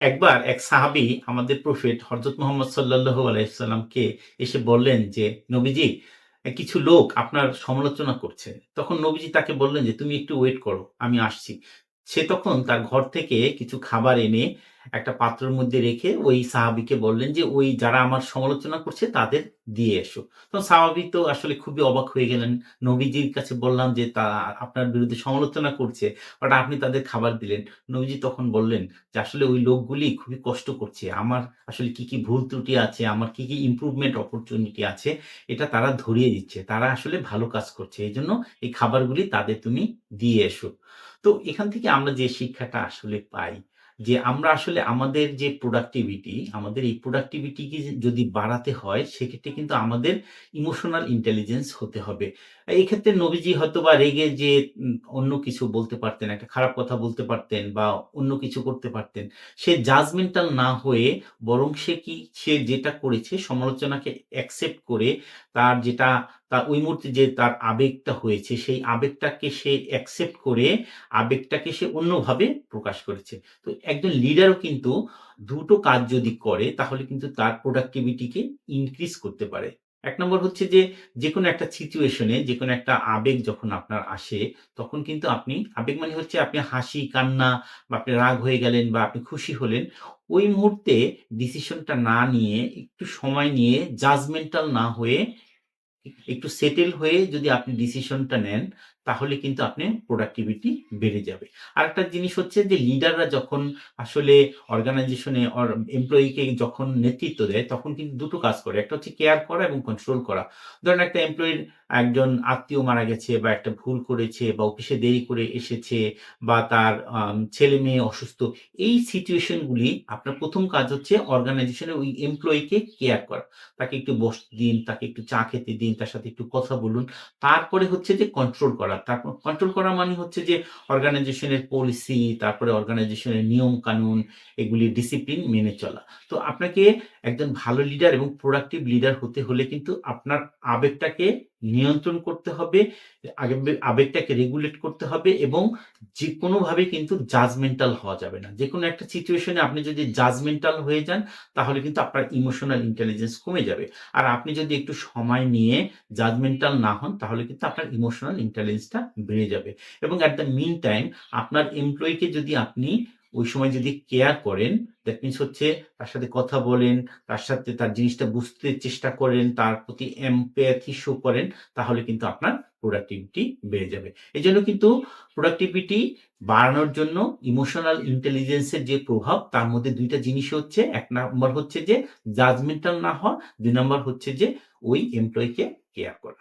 একবার এক সাহাবী আমাদের প্রফেট হযরত মুহাম্মদ সাল্লাল্লাহু আলাইহি সাল্লামকে এসে বললেন যে, "নবীজি, কিছু লোক আপনার সমালোচনা করছে।" তখন নবীজি তাকে বললেন যে, "তুমি একটু ওয়েট করো, আমি আসছি।" সে তখন তার ঘর থেকে কিছু খাবার এনে একটা পাত্রের মধ্যে রেখে ওই সাহাবীকে বললেন যে, "ওই যারা আমার সমালোচনা করছে তাদের দিয়ে এসো।" তো সাহাবী তো আসলে খুবই অবাক হয়ে গেলেন। নবীজির কাছে বললাম যে, আপনার বিরুদ্ধে সমালোচনা করছে, বাট আপনি তাদের খাবার দিলেন।" নবীজি তখন বললেন যে আসলে ওই লোকগুলি খুবই কষ্ট করছে। আমার আসলে কি ভুল ত্রুটি আছে, আমার কি ইমপ্রুভমেন্ট অপরচুনিটি আছে, এটা তারা ধরিয়ে দিচ্ছে। তারা আসলে ভালো কাজ করছে। এজন্য এই খাবারগুলি তাদের তুমি দিয়ে এসো। তো এখান থেকে আমরা যে শিক্ষাটা আসলে পাই যে আমরা আসলে আমাদের যে প্রোডাক্টিভিটি, আমাদের এই প্রোডাক্টিভিটিকে যদি বাড়াতে হয় সেক্ষেত্রে কিন্তু আমাদের ইমোশনাল ইন্টেলিজেন্স হতে হবে। এই ক্ষেত্রে নবীজি হয়তোবা রেগে যে অন্য কিছু বলতে পারতেন, একটা খারাপ কথা বলতে পারতেন বা অন্য কিছু করতে পারতেন। সে জাজমেন্টাল না হয়ে বরং সে যেটা করেছে সমালোচনাকে অ্যাকসেপ্ট করে তার যেটা তার ওই মুহূর্তে যে তার আবেগটা হয়েছে, সেই আবেগটাকে সে অ্যাকসেপ্ট করে আবেগটাকে সে অন্যভাবে প্রকাশ করেছে। তো একজন লিডারও কিন্তু দুটো কাজ যদি করে তাহলে কিন্তু তার প্রোডাক্টিভিটিকে ইনক্রিজ করতে পারে। ১ নম্বর হচ্ছে যে, যেকোনো একটা সিচুয়েশন এ যেকোনো একটা আবেগ যখন আপনার আসে, তখন কিন্তু আপনি আবেগ মানে হচ্ছে আপনি হাসি, কান্না বা আপনি রাগ হয়ে গেলেন বা আপনি খুশি হলেন। ওই মুহূর্তে ডিসিশনটা না নিয়ে একটু সময় নিয়ে জাজমেন্টাল না হয়ে একটু সেটেল হয়ে যদি আপনি ডিসিশনটা নেন, তাহলে কিন্তু আপনার প্রোডাক্টিভিটি বেড়ে যাবে। আরেকটা জিনিস হচ্ছে যে লিডাররা যখন আসলে অর্গানাইজেশনে এমপ্লয়িকে যখন নেতৃত্ব দেয়, তখন কিন্তু দুটো কাজ করে। একটা হচ্ছে কেয়ার করা এবং কন্ট্রোল করা। ধরেন একটা এমপ্লয়ির একজন আত্মীয় মারা গেছে বা একটা ভুল করেছে বা অফিসে দেরি করে এসেছে বা তার ছেলে-মেয়ে অসুস্থ। এই সিচুয়েশন গুলি আপনার ১ম কাজ হচ্ছে অর্গানাইজেশনের ওই এমপ্লয়িকে কেয়ার করা। তাকে একটু বসতে দিন, তাকে একটু চা খেতে দিন, তার সাথে একটু কথা বলুন। তারপরে হচ্ছে যে কন্ট্রোল করা। তারপর কন্ট্রোল করা মানে হচ্ছে যে অর্গানাইজেশনের পলিসি, তারপরে অর্গানাইজেশনের নিয়ম-কানুন, এগুলি ডিসিপ্লিন মেনে চলা। তো আপনাকে একজন ভালো লিডার এবং প্রোডাক্টিভ লিডার হতে হলে কিন্তু আপনার আবেগটাকে নিয়ন্ত্রণ করতে হবে, আবেগটাকে রেগুলেট করতে হবে এবং যেকোনোভাবে কিন্তু জাজমেন্টাল হওয়া যাবে না। যেকোনো একটা সিচুয়েশন এ আপনি যদি জাজমেন্টাল হয়ে যান তাহলে কিন্তু আপনার ইমোশনাল ইন্টেলিজেন্স কমে যাবে। আর আপনি যদি একটু সময় নিয়ে জাজমেন্টাল না হন, তাহলে কিন্তু আপনার ইমোশনাল ইন্টেলিজেন্সটা বেড়ে যাবে। এবং এট দ্য মিন টাইম আপনার এমপ্লয়িকে যদি আপনি ওই সময় যদি কেয়ার করেন, দ্যাট মিনস হচ্ছে তার সাথে কথা বলেন, তার সাথে তার জিনিসটা বুঝতে চেষ্টা করেন, তার প্রতি এমপ্যাথি শো করেন, তাহলে কিন্তু আপনার প্রোডাক্টিভিটি বেড়ে যাবে। এজন্য কিন্তু প্রোডাক্টিভিটি বাড়ানোর জন্য ইমোশনাল ইন্টেলিজেন্স এর যে প্রভাব তার মধ্যে ২ টা জিনিস হচ্ছে, ১ নাম্বার হচ্ছে যে জাজমেন্টাল না হওয়া, ২ নাম্বার হচ্ছে যে ওই এমপ্লয়িকে কেয়ার করা।